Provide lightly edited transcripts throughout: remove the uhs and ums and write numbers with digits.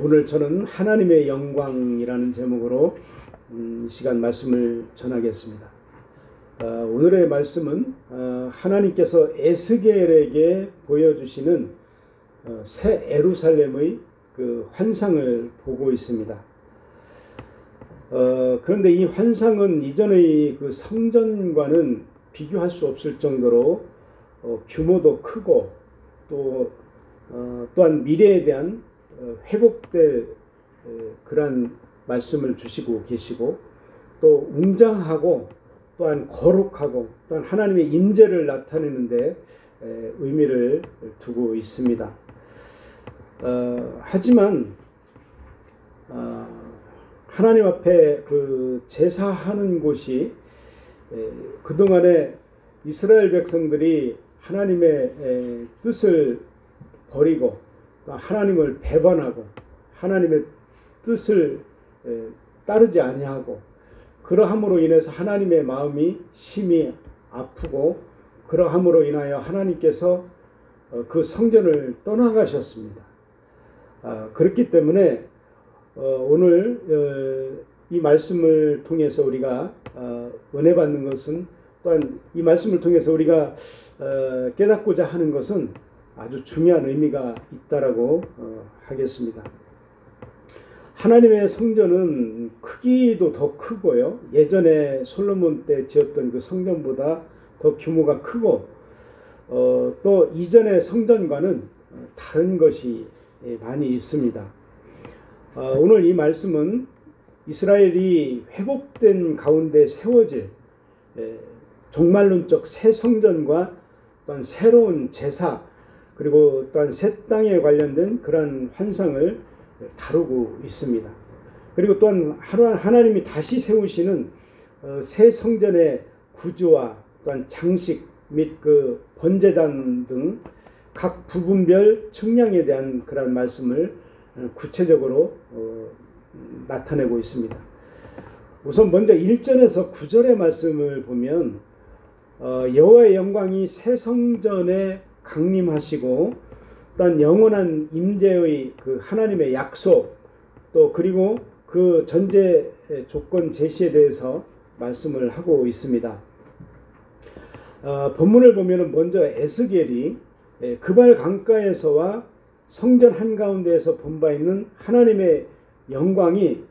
오늘 저는 하나님의 영광이라는 제목으로 이 시간 말씀을 전하겠습니다. 오늘의 말씀은 하나님께서 에스겔에게 보여주시는 새 예루살렘의 그 환상을 보고 있습니다. 그런데 이 환상은 이전의 그 성전과는 비교할 수 없을 정도로 규모도 크고 또한 미래에 대한 회복될 그런 말씀을 주시고 계시고 또 웅장하고 또한 거룩하고 또한 하나님의 임재를 나타내는 데 의미를 두고 있습니다. 하지만 하나님 앞에 그 제사하는 곳이 그동안에 이스라엘 백성들이 하나님의 뜻을 버리고 하나님을 배반하고 하나님의 뜻을 따르지 아니하고 그러함으로 인해서 하나님의 마음이 심히 아프고 그러함으로 인하여 하나님께서 그 성전을 떠나가셨습니다. 그렇기 때문에 오늘 이 말씀을 통해서 우리가 은혜 받는 것은 또한 이 말씀을 통해서 우리가 깨닫고자 하는 것은 아주 중요한 의미가 있다라고 하겠습니다. 하나님의 성전은 크기도 더 크고요. 예전에 솔로몬 때 지었던 그 성전보다 더 규모가 크고 또 이전의 성전과는 다른 것이 많이 있습니다. 오늘 이 말씀은 이스라엘이 회복된 가운데 세워질 종말론적 새 성전과 또한 새로운 제사 그리고 또한 새 땅에 관련된 그러한 환상을 다루고 있습니다. 그리고 또한 하나님이 다시 세우시는 새 성전의 구조와 또한 장식 및 그 번제단 등 각 부분별 측량에 대한 그러한 말씀을 구체적으로 나타내고 있습니다. 우선 먼저 1절에서 9절의 말씀을 보면 여호와의 영광이 새 성전에 강림하시고 또한 영원한 임재의 그 하나님의 약속 또 그리고 그 전제 조건 제시에 대해서 말씀을 하고 있습니다. 본문을 보면 먼저 에스겔이 그발 강가에서와 성전 한가운데에서 본 바 있는 하나님의 영광이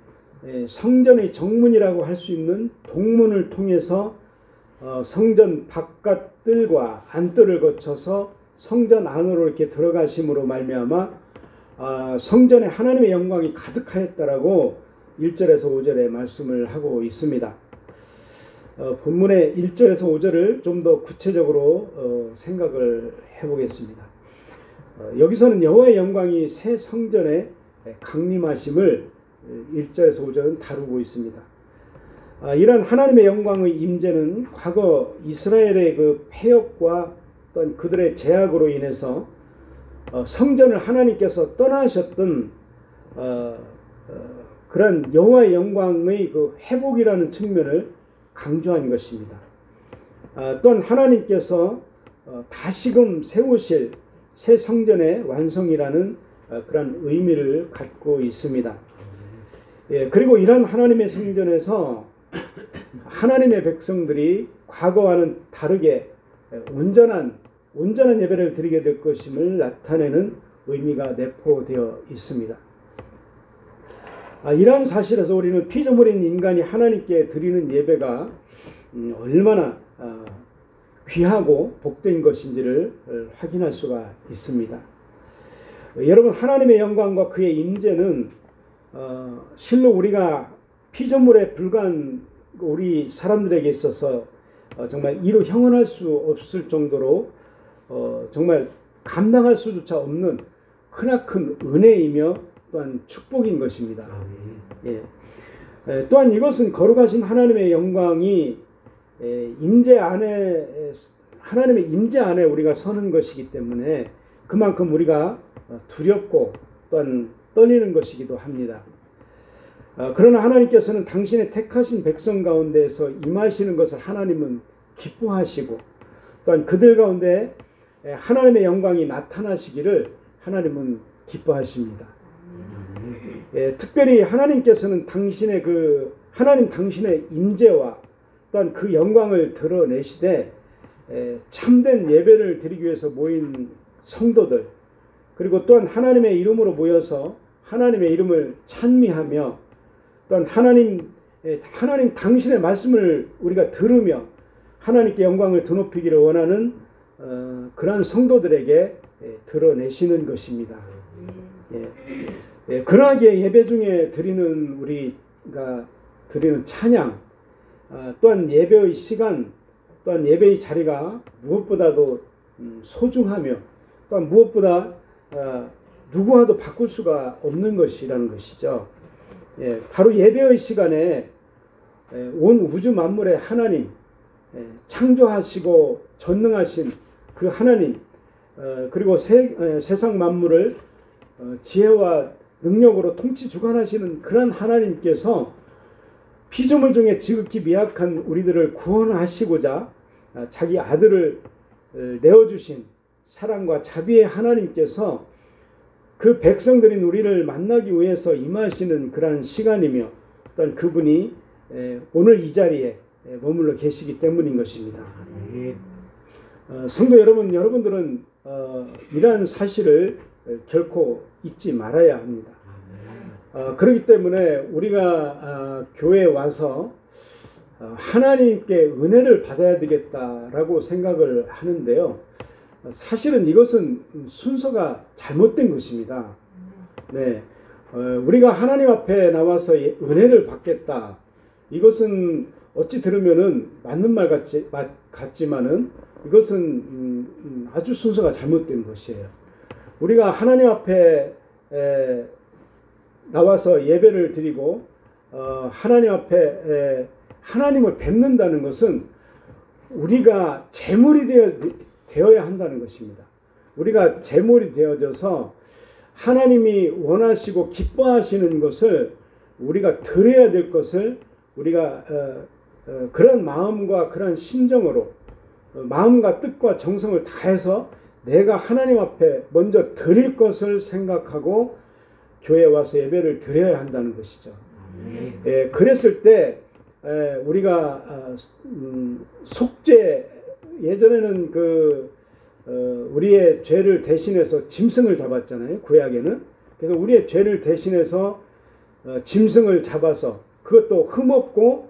성전의 정문이라고 할 수 있는 동문을 통해서 성전 바깥뜰과 안뜰을 거쳐서 성전 안으로 이렇게 들어가심으로 말미암아 성전에 하나님의 영광이 가득하였다라고 1절에서 5절에 말씀을 하고 있습니다. 본문의 1절에서 5절을 좀 더 구체적으로 생각을 해보겠습니다. 여기서는 여호와의 영광이 새 성전에 강림하심을 1절에서 5절은 다루고 있습니다. 이러한 하나님의 영광의 임재는 과거 이스라엘의 그 패역과 또한 그들의 제약으로 인해서 성전을 하나님께서 떠나셨던 그런 여호와의 영광의 그 회복이라는 측면을 강조한 것입니다. 또한 하나님께서 다시금 세우실 새 성전의 완성이라는 그런 의미를 갖고 있습니다. 그리고 이런 하나님의 성전에서 하나님의 백성들이 과거와는 다르게 온전한 예배를 드리게 될 것임을 나타내는 의미가 내포되어 있습니다. 이러한 사실에서 우리는 피조물인 인간이 하나님께 드리는 예배가 얼마나 귀하고 복된 것인지를 확인할 수가 있습니다. 여러분, 하나님의 영광과 그의 임재는 실로 우리가 피조물에 불과한 우리 사람들에게 있어서 정말 이루 형언할 수 없을 정도로 정말 감당할 수조차 없는 크나큰 은혜이며 또한 축복인 것입니다. 또한 이것은 거룩하신 하나님의 영광이 임재 안에 하나님의 임재 안에 우리가 서는 것이기 때문에 그만큼 우리가 두렵고 또한 떨리는 것이기도 합니다. 그러나 하나님께서는 당신의 택하신 백성 가운데에서 임하시는 것을 하나님은 기뻐하시고 또한 그들 가운데 하나님의 영광이 나타나시기를 하나님은 기뻐하십니다. 특별히 하나님께서는 하나님 당신의 임재와 또한 그 영광을 드러내시되 참된 예배를 드리기 위해서 모인 성도들, 그리고 또한 하나님의 이름으로 모여서 하나님의 이름을 찬미하며 또한 하나님 당신의 말씀을 우리가 들으며 하나님께 영광을 드높이기를 원하는 그러한 성도들에게 드러내시는 것입니다. 그러하기에 예배 중에 우리가 드리는 찬양, 또한 예배의 시간, 또한 예배의 자리가 무엇보다도 소중하며 또한 무엇보다 누구와도 바꿀 수가 없는 것이라는 것이죠. 바로 예배의 시간에 온 우주 만물의 하나님, 창조하시고 전능하신 그 하나님, 그리고 세상 만물을 지혜와 능력으로 통치 주관하시는 그런 하나님께서 피조물 중에 지극히 미약한 우리들을 구원하시고자 자기 아들을 내어주신 사랑과 자비의 하나님께서 그 백성들인 우리를 만나기 위해서 임하시는 그러한 시간이며 또한 그분이 오늘 이 자리에 머물러 계시기 때문인 것입니다. 성도 여러분들은 이러한 사실을 결코 잊지 말아야 합니다. 그렇기 때문에 우리가 교회에 와서 하나님께 은혜를 받아야 되겠다라고 생각을 하는데요. 사실은 이것은 순서가 잘못된 것입니다. 우리가 하나님 앞에 나와서 은혜를 받겠다. 이것은 어찌 들으면은 맞는 말 같지만은 이것은 아주 순서가 잘못된 것이에요. 우리가 하나님 앞에 나와서 예배를 드리고 하나님 앞에 하나님을 뵙는다는 것은 우리가 제물이 되어야 한다는 것입니다. 우리가 제물이 되어져서 하나님이 원하시고 기뻐하시는 것을 우리가 드려야 될 것을 우리가 그런 마음과 그런 심정으로 마음과 뜻과 정성을 다해서 내가 하나님 앞에 먼저 드릴 것을 생각하고 교회에 와서 예배를 드려야 한다는 것이죠. 그랬을 때 우리가 속죄, 예전에는 우리의 죄를 대신해서 짐승을 잡았잖아요. 구약에는. 그래서 우리의 죄를 대신해서 짐승을 잡아서 그것도 흠없고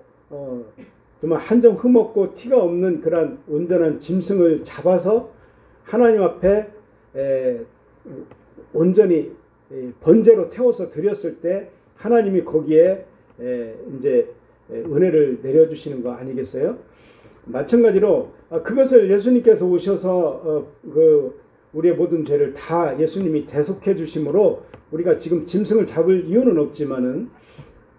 정말 한 점 흠없고 티가 없는 그런 온전한 짐승을 잡아서 하나님 앞에 온전히 번제로 태워서 드렸을 때 하나님이 거기에 이제 은혜를 내려주시는 거 아니겠어요? 마찬가지로 그것을 예수님께서 오셔서 우리의 모든 죄를 다 예수님이 대속해 주심으로 우리가 지금 짐승을 잡을 이유는 없지만은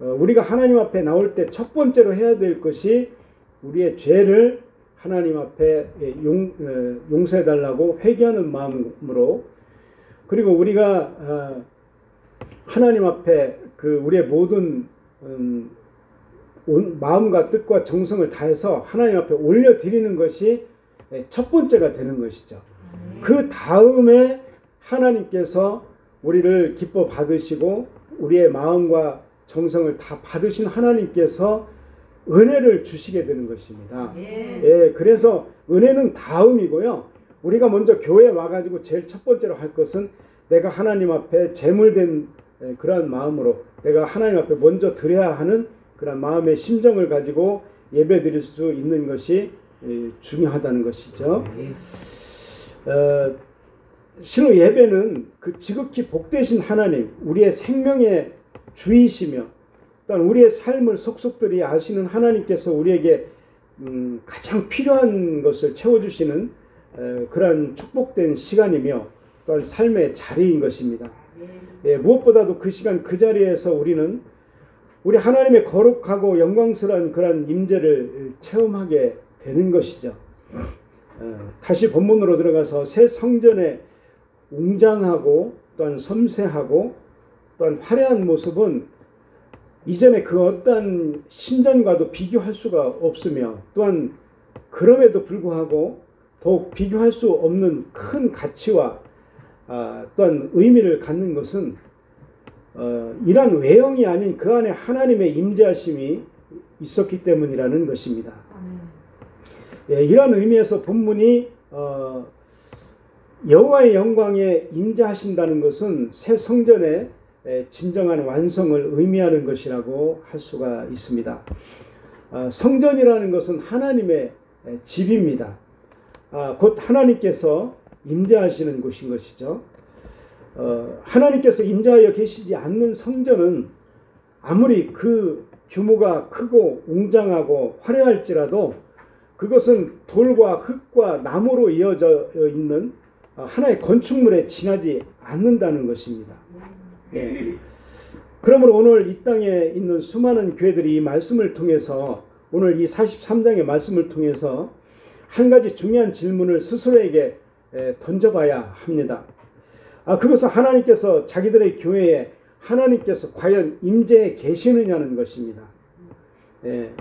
우리가 하나님 앞에 나올 때 첫 번째로 해야 될 것이 우리의 죄를 하나님 앞에 용서해 달라고 회개하는 마음으로, 그리고 우리가 하나님 앞에 우리의 모든 마음과 뜻과 정성을 다해서 하나님 앞에 올려드리는 것이 첫 번째가 되는 것이죠. 그 다음에 하나님께서 우리를 기뻐 받으시고 우리의 마음과 정성을 다 받으신 하나님께서 은혜를 주시게 되는 것입니다. 그래서 은혜는 다음이고요. 우리가 먼저 교회에 와가지고 제일 첫 번째로 할 것은 내가 하나님 앞에 제물된 그러한 마음으로 내가 하나님 앞에 먼저 드려야 하는 그런 마음의 심정을 가지고 예배 드릴 수 있는 것이 중요하다는 것이죠. 실로 예배는 그 지극히 복되신 하나님, 우리의 생명의 주이시며 또한 우리의 삶을 속속들이 아시는 하나님께서 우리에게 가장 필요한 것을 채워주시는 그러한 축복된 시간이며 또한 삶의 자리인 것입니다. 무엇보다도 그 시간 그 자리에서 우리는 우리 하나님의 거룩하고 영광스러운 그런 임재를 체험하게 되는 것이죠. 다시 본문으로 들어가서 새 성전의 웅장하고 또한 섬세하고 또한 화려한 모습은 이전에 그 어떤 신전과도 비교할 수가 없으며 또한 그럼에도 불구하고 더욱 비교할 수 없는 큰 가치와 또한 의미를 갖는 것은 이러한 외형이 아닌 그 안에 하나님의 임재하심이 있었기 때문이라는 것입니다. 예, 이런 의미에서 본문이 여호와의 영광에 임재하신다는 것은 새 성전의 진정한 완성을 의미하는 것이라고 할 수가 있습니다. 성전이라는 것은 하나님의 집입니다. 곧 하나님께서 임재하시는 곳인 것이죠. 하나님께서 임재하여 계시지 않는 성전은 아무리 그 규모가 크고 웅장하고 화려할지라도 그것은 돌과 흙과 나무로 이어져 있는 하나의 건축물에 지나지 않는다는 것입니다. 예. 그러므로 오늘 이 땅에 있는 수많은 교회들이 이 말씀을 통해서, 오늘 이 43장의 말씀을 통해서 한 가지 중요한 질문을 스스로에게 던져봐야 합니다. 그것은 하나님께서 자기들의 교회에 하나님께서 과연 임재해 계시느냐는 것입니다.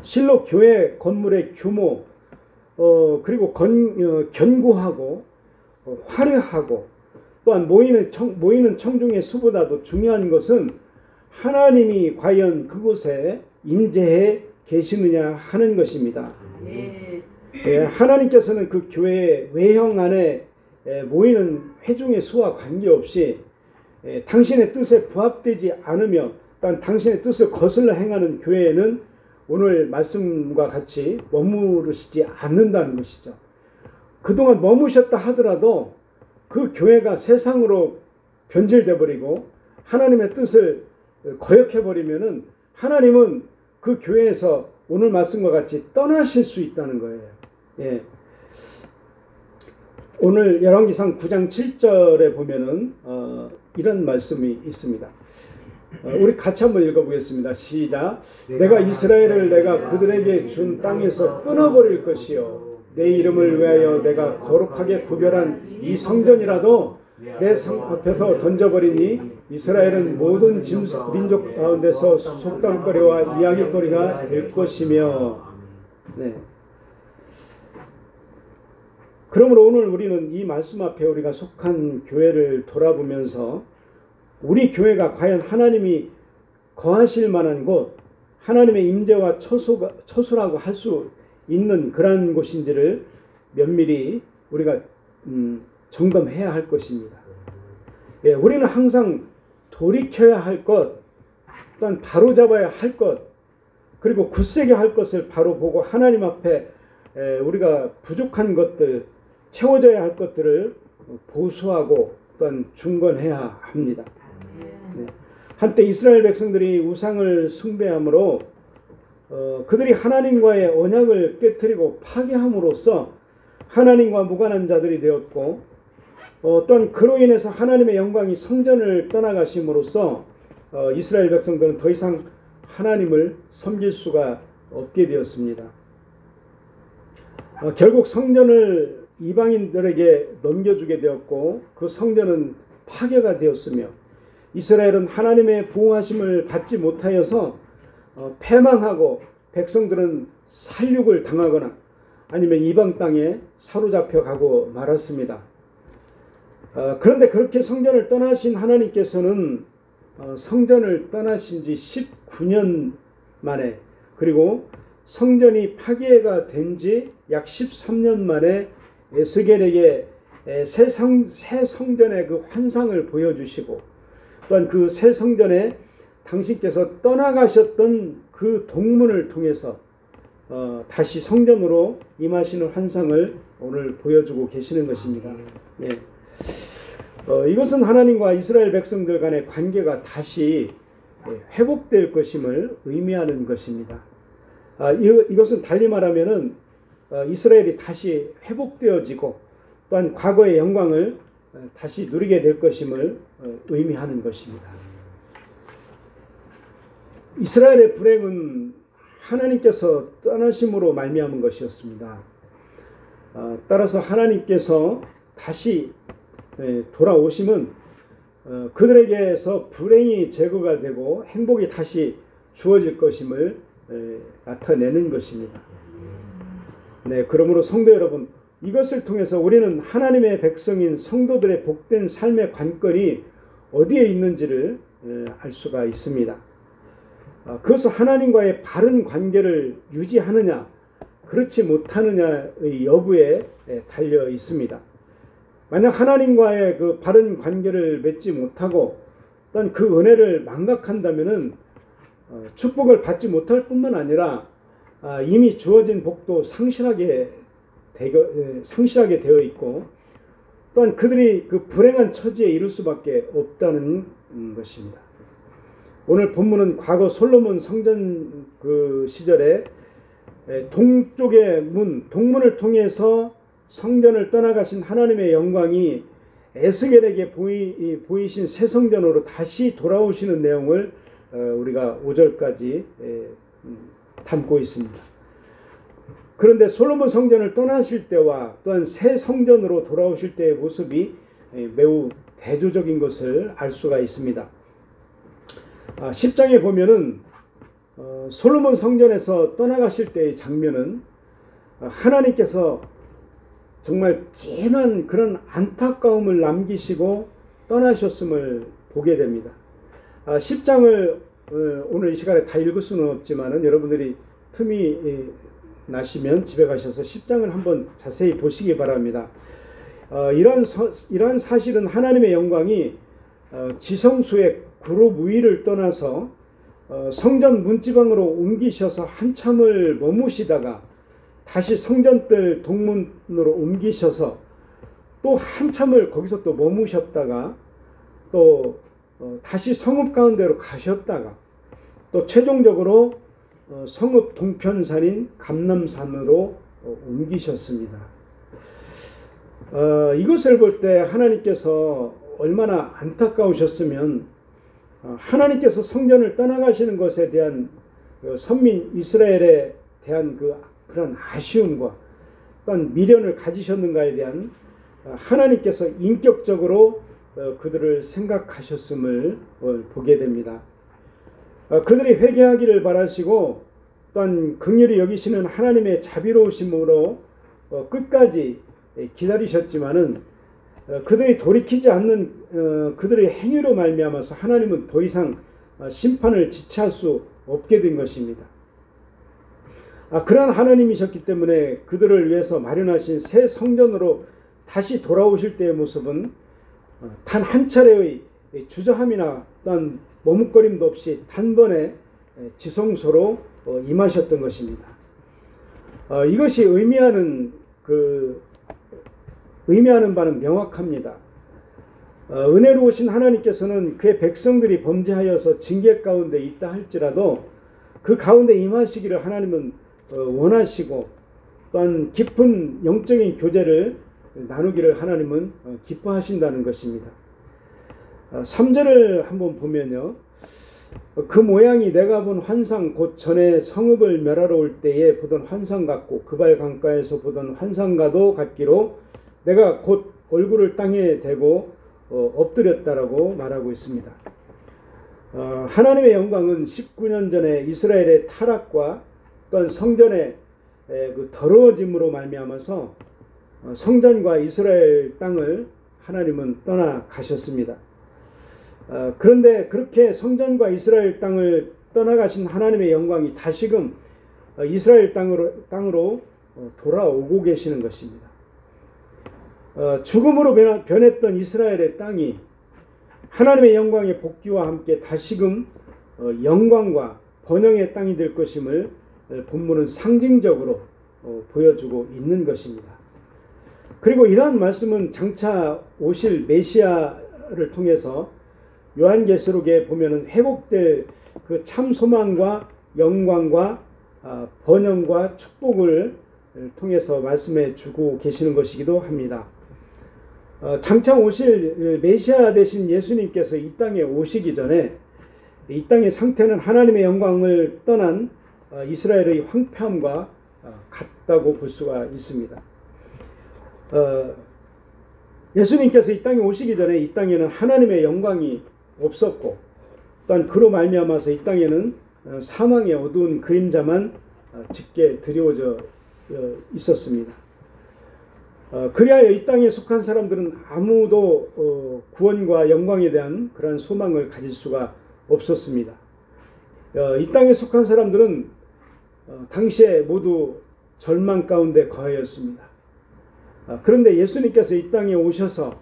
실로 교회 건물의 규모, 그리고 견고하고 화려하고 또한 모이는 청중의 수보다도 중요한 것은 하나님이 과연 그곳에 임재해 계시느냐 하는 것입니다. 하나님께서는 그 교회의 외형 안에 모이는 회중의 수와 관계없이 당신의 뜻에 부합되지 않으며 또한 당신의 뜻을 거슬러 행하는 교회에는 오늘 말씀과 같이 머무르시지 않는다는 것이죠. 그동안 머무셨다 하더라도 그 교회가 세상으로 변질돼 버리고 하나님의 뜻을 거역해 버리면은 하나님은 그 교회에서 오늘 말씀과 같이 떠나실 수 있다는 거예요. 예. 오늘 열왕기상 9장 7절에 보면은 이런 말씀이 있습니다. 우리 같이 한번 읽어보겠습니다. 시작. 내가 이스라엘을 내가 그들에게 준 땅에서 끊어버릴 것이요 내 이름을 위하여 내가 거룩하게 구별한 이 성전이라도 내 앞에서 던져버리니 이스라엘은 모든 민족 가운데서 속담거리와 이야기거리가 될 것이며. 네. 그러므로 오늘 우리는 이 말씀 앞에 우리가 속한 교회를 돌아보면서 우리 교회가 과연 하나님이 거하실 만한 곳, 하나님의 임재와 처소라고 할 수 있는 그러한 곳인지를 면밀히 우리가 점검해야 할 것입니다. 예, 우리는 항상 돌이켜야 할 것, 또한 바로잡아야 할 것, 그리고 굳세게 할 것을 바로 보고 하나님 앞에 우리가 부족한 것들, 채워져야 할 것들을 보수하고 또한 중건해야 합니다. 네. 한때 이스라엘 백성들이 우상을 숭배함으로 그들이 하나님과의 언약을 깨뜨리고 파괴함으로써 하나님과 무관한 자들이 되었고 또한 그로 인해서 하나님의 영광이 성전을 떠나가심으로써 이스라엘 백성들은 더 이상 하나님을 섬길 수가 없게 되었습니다. 결국 성전을 이방인들에게 넘겨주게 되었고 그 성전은 파괴가 되었으며 이스라엘은 하나님의 보호하심을 받지 못하여서 패망하고 백성들은 살육을 당하거나 아니면 이방 땅에 사로잡혀 가고 말았습니다. 그런데 그렇게 성전을 떠나신 하나님께서는 성전을 떠나신 지 19년 만에, 그리고 성전이 파괴가 된 지 약 13년 만에 에스겔에게 새 성전의 그 환상을 보여주시고 또한 그 새 성전에 당신께서 떠나가셨던 그 동문을 통해서 다시 성전으로 임하시는 환상을 오늘 보여주고 계시는 것입니다. 예. 이것은 하나님과 이스라엘 백성들 간의 관계가 다시 회복될 것임을 의미하는 것입니다. 이것은 달리 말하면은 이스라엘이 다시 회복되어지고 또한 과거의 영광을 다시 누리게 될 것임을 의미하는 것입니다. 이스라엘의 불행은 하나님께서 떠나심으로 말미암은 것이었습니다. 따라서 하나님께서 다시 돌아오심은 그들에게서 불행이 제거가 되고 행복이 다시 주어질 것임을 나타내는 것입니다. 네, 그러므로 성도 여러분, 이것을 통해서 우리는 하나님의 백성인 성도들의 복된 삶의 관건이 어디에 있는지를 알 수가 있습니다. 그것은 하나님과의 바른 관계를 유지하느냐 그렇지 못하느냐의 여부에 달려 있습니다. 만약 하나님과의 그 바른 관계를 맺지 못하고 또한 그 은혜를 망각한다면은 축복을 받지 못할 뿐만 아니라 이미 주어진 복도 상실하게 되어 있고 또한 그들이 그 불행한 처지에 이를 수밖에 없다는 것입니다. 오늘 본문은 과거 솔로몬 성전 그 시절에 동쪽의 동문을 통해서 성전을 떠나가신 하나님의 영광이 에스겔에게 보이신 새 성전으로 다시 돌아오시는 내용을 우리가 5절까지 담고 있습니다. 그런데 솔로몬 성전을 떠나실 때와 또한 새 성전으로 돌아오실 때의 모습이 매우 대조적인 것을 알 수가 있습니다. 10장에 보면은 솔로몬 성전에서 떠나가실 때의 장면은 하나님께서 정말 진한 그런 안타까움을 남기시고 떠나셨음을 보게 됩니다. 10장을 오늘 이 시간에 다 읽을 수는 없지만은 여러분들이 틈이 나시면 집에 가셔서 10장을 한번 자세히 보시기 바랍니다. 이러한 사실은 하나님의 영광이 지성소의 그룹 위를 떠나서 성전 문지방으로 옮기셔서 한참을 머무시다가 다시 성전뜰 동문으로 옮기셔서 또 한참을 거기서 또 머무셨다가 또 다시 성읍 가운데로 가셨다가 또 최종적으로 성읍 동편산인 감람산으로 옮기셨습니다. 이것을 볼 때 하나님께서 얼마나 안타까우셨으면 하나님께서 성전을 떠나가시는 것에 대한 선민 이스라엘에 대한 그런 아쉬움과 또한 미련을 가지셨는가에 대한 하나님께서 인격적으로 그들을 생각하셨음을 보게 됩니다. 그들이 회개하기를 바라시고 또한 긍휼히 여기시는 하나님의 자비로우심으로 끝까지 기다리셨지만은 그들이 돌이키지 않는 그들의 행위로 말미암아서 하나님은 더 이상 심판을 지체할 수 없게 된 것입니다. 그러한 하나님이셨기 때문에 그들을 위해서 마련하신 새 성전으로 다시 돌아오실 때의 모습은 단 한 차례의 주저함이나 또한 머뭇거림도 없이 단번에 지성소로 임하셨던 것입니다. 이것이 의미하는 바는 명확합니다. 은혜로우신 하나님께서는 그의 백성들이 범죄하여서 징계 가운데 있다 할지라도 그 가운데 임하시기를 하나님은 원하시고 또한 깊은 영적인 교제를 나누기를 하나님은 기뻐하신다는 것입니다. 3절을 한번 보면요. 그 모양이 내가 본 환상 곧 전에 성읍을 멸하러 올 때에 보던 환상 같고 그발 강가에서 보던 환상과도 같기로 내가 곧 얼굴을 땅에 대고 엎드렸다라고 말하고 있습니다. 하나님의 영광은 19년 전에 이스라엘의 타락과 또한 성전의 그 더러워짐으로 말미암아서 성전과 이스라엘 땅을 하나님은 떠나가셨습니다. 그런데 그렇게 성전과 이스라엘 땅을 떠나가신 하나님의 영광이 다시금 이스라엘 땅으로 돌아오고 계시는 것입니다. 죽음으로 변했던 이스라엘의 땅이 하나님의 영광의 복귀와 함께 다시금 영광과 번영의 땅이 될 것임을 본문은 상징적으로 보여주고 있는 것입니다. 그리고 이러한 말씀은 장차 오실 메시아를 통해서 요한계시록에 보면은 회복될 그 참 소망과 영광과 번영과 축복을 통해서 말씀해 주고 계시는 것이기도 합니다. 장차 오실 메시아 되신 예수님께서 이 땅에 오시기 전에 이 땅의 상태는 하나님의 영광을 떠난 이스라엘의 황폐함과 같다고 볼 수가 있습니다. 예수님께서 이 땅에 오시기 전에 이 땅에는 하나님의 영광이 없었고 또한 그로 말미암아서 이 땅에는 사망의 어두운 그림자만 짙게 드리워져 있었습니다. 그리하여 이 땅에 속한 사람들은 아무도 구원과 영광에 대한 그러한 소망을 가질 수가 없었습니다. 이 땅에 속한 사람들은 당시에 모두 절망 가운데 거하였습니다. 그런데 예수님께서 이 땅에 오셔서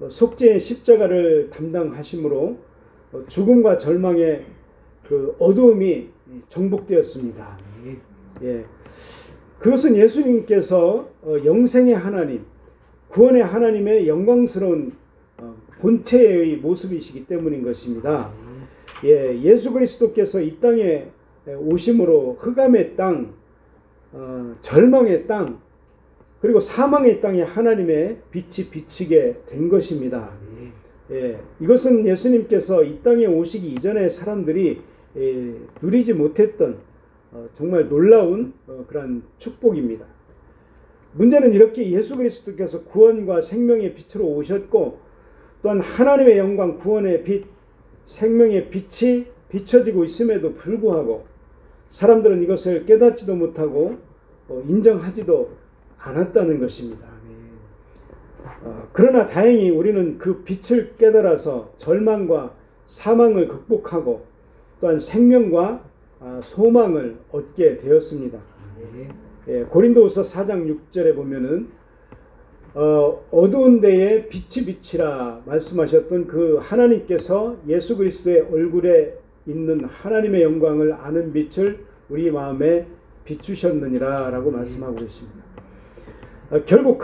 속죄의 십자가를 담당하심으로 죽음과 절망의 그 어두움이 정복되었습니다. 예. 그것은 예수님께서 영생의 하나님, 구원의 하나님의 영광스러운 본체의 모습이시기 때문인 것입니다. 예, 예수 그리스도께서 이 땅에 오심으로 흑암의 땅, 절망의 땅, 그리고 사망의 땅에 하나님의 빛이 비치게 된 것입니다. 예, 이것은 예수님께서 이 땅에 오시기 이전에 사람들이 누리지 못했던 정말 놀라운 그런 축복입니다. 문제는 이렇게 예수 그리스도께서 구원과 생명의 빛으로 오셨고 또한 하나님의 영광, 구원의 빛, 생명의 빛이 비춰지고 있음에도 불구하고 사람들은 이것을 깨닫지도 못하고 인정하지도 않았다는 것입니다. 그러나 다행히 우리는 그 빛을 깨달아서 절망과 사망을 극복하고 또한 생명과 소망을 얻게 되었습니다. 예, 고린도후서 4장 6절에 보면은 어두운 데에 빛이 비치라 말씀하셨던 그 하나님께서 예수 그리스도의 얼굴에 있는 하나님의 영광을 아는 빛을 우리 마음에 비추셨느니라 라고 말씀하고 계십니다. 결국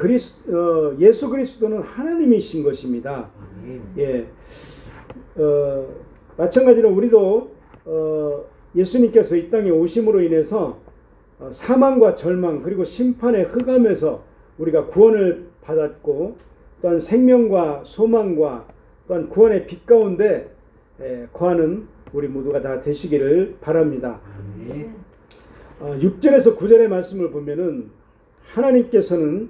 예수 그리스도는 하나님이신 것입니다. 예, 마찬가지로 우리도 예수님께서 이 땅에 오심으로 인해서 사망과 절망 그리고 심판의 흑암에서 우리가 구원을 받았고 또한 생명과 소망과 또한 구원의 빛 가운데 거하는 우리 모두가 다 되시기를 바랍니다. 6절에서 9절의 말씀을 보면은 하나님께서는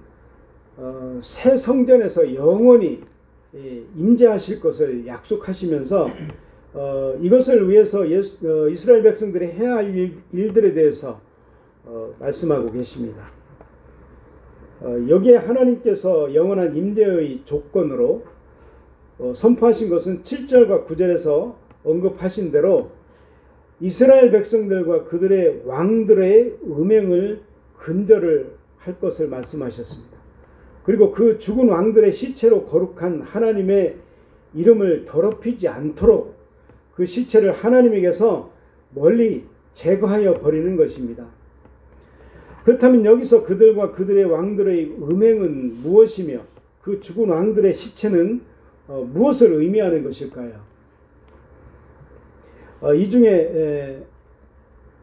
새 성전에서 영원히 임재하실 것을 약속하시면서 이것을 위해서 이스라엘 백성들이 해야 할 일들에 대해서 말씀하고 계십니다. 여기에 하나님께서 영원한 임재의 조건으로 선포하신 것은 7절과 9절에서 언급하신 대로 이스라엘 백성들과 그들의 왕들의 음행을 근절을 할 것을 말씀하셨습니다. 그리고 그 죽은 왕들의 시체로 거룩한 하나님의 이름을 더럽히지 않도록 그 시체를 하나님에게서 멀리 제거하여 버리는 것입니다. 그렇다면 여기서 그들과 그들의 왕들의 음행은 무엇이며 그 죽은 왕들의 시체는 무엇을 의미하는 것일까요? 이 중에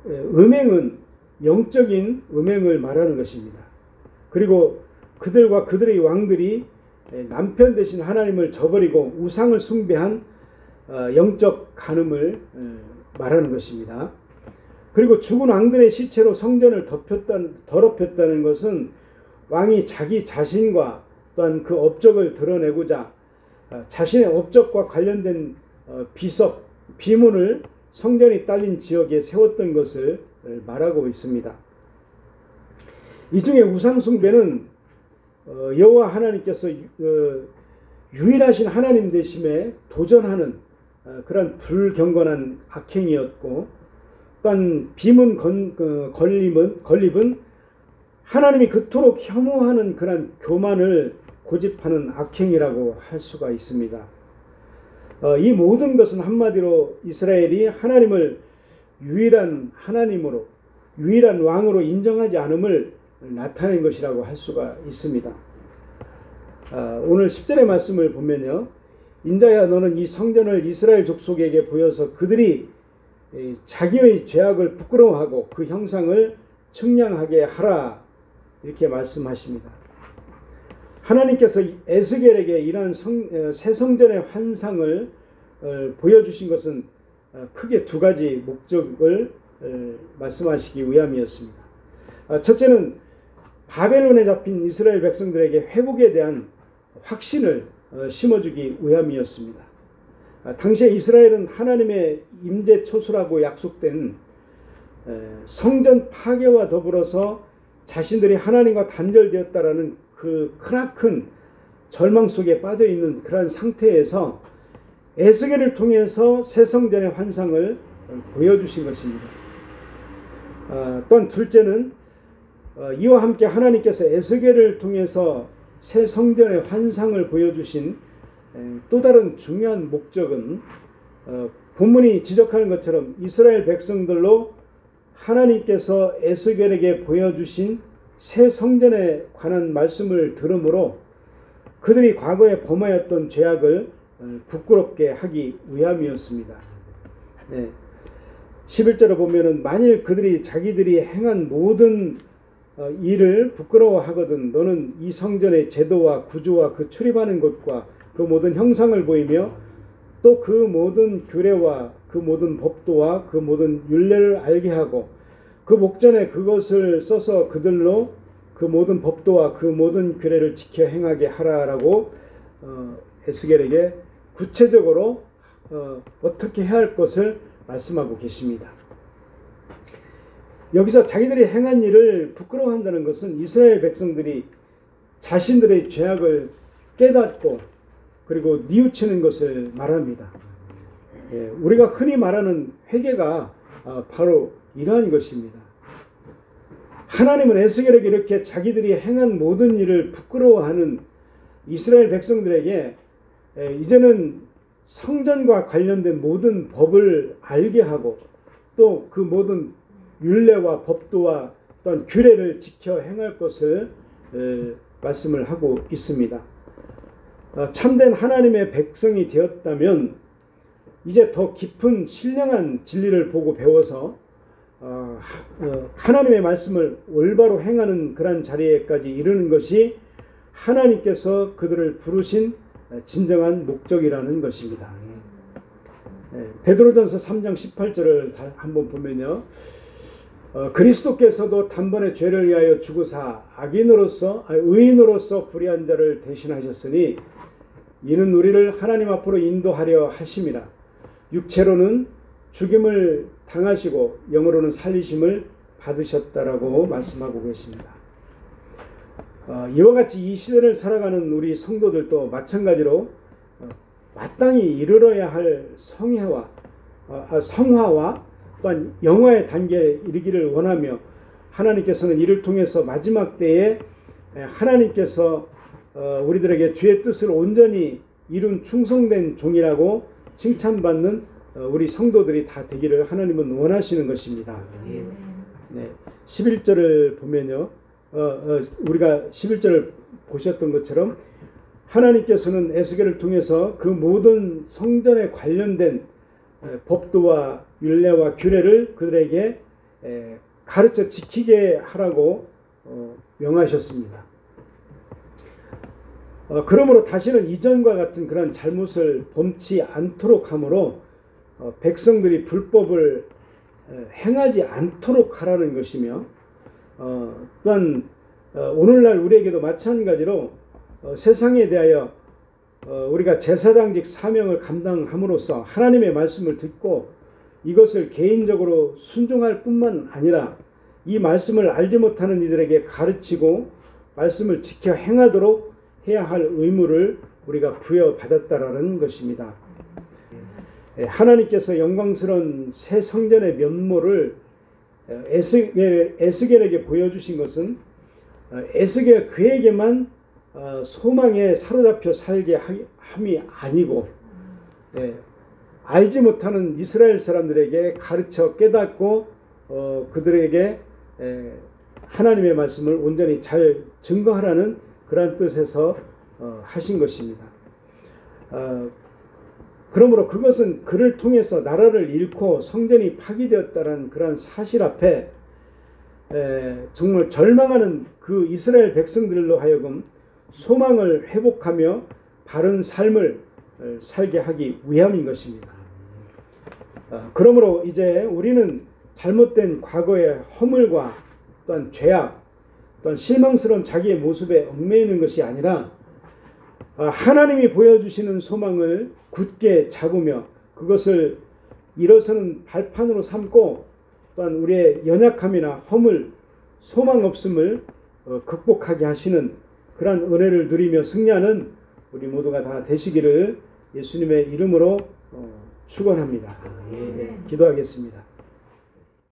음행은 영적인 음행을 말하는 것입니다. 그리고 그들과 그들의 왕들이 남편 되신 하나님을 저버리고 우상을 숭배한 영적 간음을 말하는 것입니다. 그리고 죽은 왕들의 시체로 성전을 더럽혔다는 것은 왕이 자기 자신과 또한 그 업적을 드러내고자 자신의 업적과 관련된 비석, 비문을 성전이 딸린 지역에 세웠던 것을 말하고 있습니다. 이 중에 우상 숭배는 여호와 하나님께서 유일하신 하나님 되심에 도전하는 그런 불경건한 악행이었고, 또한 비문 건립은 하나님이 그토록 혐오하는 그런 교만을 고집하는 악행이라고 할 수가 있습니다. 이 모든 것은 한마디로 이스라엘이 하나님을 유일한 하나님으로, 유일한 왕으로 인정하지 않음을 나타낸 것이라고 할 수가 있습니다. 오늘 10절의 말씀을 보면요, 인자야 너는 이 성전을 이스라엘 족속에게 보여서 그들이 자기의 죄악을 부끄러워하고 그 형상을 측량하게 하라, 이렇게 말씀하십니다. 하나님께서 에스겔에게 이러한 새 성전의 환상을 보여주신 것은 크게 두 가지 목적을 말씀하시기 위함이었습니다. 첫째는 바벨론에 잡힌 이스라엘 백성들에게 회복에 대한 확신을 심어주기 위함이었습니다. 당시에 이스라엘은 하나님의 임재 초소라고 약속된 성전 파괴와 더불어서 자신들이 하나님과 단절되었다라는 그 크나큰 절망 속에 빠져 있는 그런 상태에서 에스겔을 통해서 새 성전의 환상을 보여주신 것입니다. 또한 둘째는 이와 함께 하나님께서 에스겔을 통해서 새 성전의 환상을 보여주신 또 다른 중요한 목적은 본문이 지적하는 것처럼 이스라엘 백성들로 하나님께서 에스겔에게 보여주신 새 성전에 관한 말씀을 들으므로 그들이 과거에 범하였던 죄악을 부끄럽게 하기 위함이었습니다. 11절에 보면은 만일 그들이 자기들이 행한 모든 일을 부끄러워하거든 너는 이 성전의 제도와 구조와 그 출입하는 곳과 그 모든 형상을 보이며 또 그 모든 규례와 그 모든 법도와 그 모든 율례를 알게 하고 그 목전에 그것을 써서 그들로 그 모든 법도와 그 모든 규례를 지켜 행하게 하라라고 에스겔에게 구체적으로 어떻게 해야 할 것을 말씀하고 계십니다. 여기서 자기들이 행한 일을 부끄러워한다는 것은 이스라엘 백성들이 자신들의 죄악을 깨닫고 그리고 뉘우치는 것을 말합니다. 우리가 흔히 말하는 회개가 바로 이러한 것입니다. 하나님은 에스겔에게 이렇게 자기들이 행한 모든 일을 부끄러워하는 이스라엘 백성들에게 이제는 성전과 관련된 모든 법을 알게 하고 또 그 모든 율례와 법도와 또한 규례를 지켜 행할 것을 말씀을 하고 있습니다. 참된 하나님의 백성이 되었다면 이제 더 깊은 신령한 진리를 보고 배워서 하나님의 말씀을 올바로 행하는 그런 자리에까지 이르는 것이 하나님께서 그들을 부르신 진정한 목적이라는 것입니다. 베드로전서 3장 18절을 한번 보면요. 그리스도께서도 단번에 죄를 위하여 죽으사 의인으로서 불의한 자를 대신하셨으니 이는 우리를 하나님 앞으로 인도하려 하심이라. 육체로는 죽임을 당하시고 영으로는 살리심을 받으셨다라고 말씀하고 계십니다. 이와 같이 이 시대를 살아가는 우리 성도들도 마찬가지로 마땅히 이르러야 할 성화와 또한 영화의 단계에 이르기를 원하며 하나님께서는 이를 통해서 마지막 때에 하나님께서 우리들에게 주의 뜻을 온전히 이룬 충성된 종이라고 칭찬받는 우리 성도들이 다 되기를 하나님은 원하시는 것입니다. 11절을 보면요. 우리가 11절을 보셨던 것처럼 하나님께서는 에스겔을 통해서 그 모든 성전에 관련된 법도와 율례와 규례를 그들에게 가르쳐 지키게 하라고 명하셨습니다. 그러므로 다시는 이전과 같은 그런 잘못을 범치 않도록 하므로 백성들이 불법을 행하지 않도록 하라는 것이며 또한 오늘날 우리에게도 마찬가지로 세상에 대하여 우리가 제사장직 사명을 감당함으로써 하나님의 말씀을 듣고 이것을 개인적으로 순종할 뿐만 아니라 이 말씀을 알지 못하는 이들에게 가르치고 말씀을 지켜 행하도록 해야 할 의무를 우리가 부여받았다라는 것입니다. 하나님께서 영광스러운 새 성전의 면모를 에스겔에게 보여주신 것은 에스겔 그에게만 소망에 사로잡혀 살게 함이 아니고 알지 못하는 이스라엘 사람들에게 가르쳐 깨닫고 그들에게 하나님의 말씀을 온전히 잘 증거하라는 그러한 뜻에서 하신 것입니다. 그러므로 그것은 그를 통해서 나라를 잃고 성전이 파기되었다는 그러한 사실 앞에 정말 절망하는 그 이스라엘 백성들로 하여금 소망을 회복하며 바른 삶을 살게 하기 위함인 것입니다. 그러므로 이제 우리는 잘못된 과거의 허물과 또한 죄악, 또한 실망스러운 자기의 모습에 얽매이는 것이 아니라 하나님이 보여주시는 소망을 굳게 잡으며 그것을 일어서는 발판으로 삼고 또한 우리의 연약함이나 허물, 소망 없음을 극복하게 하시는 그런 은혜를 누리며 승리하는 우리 모두가 다 되시기를 예수님의 이름으로 축원합니다. 기도하겠습니다.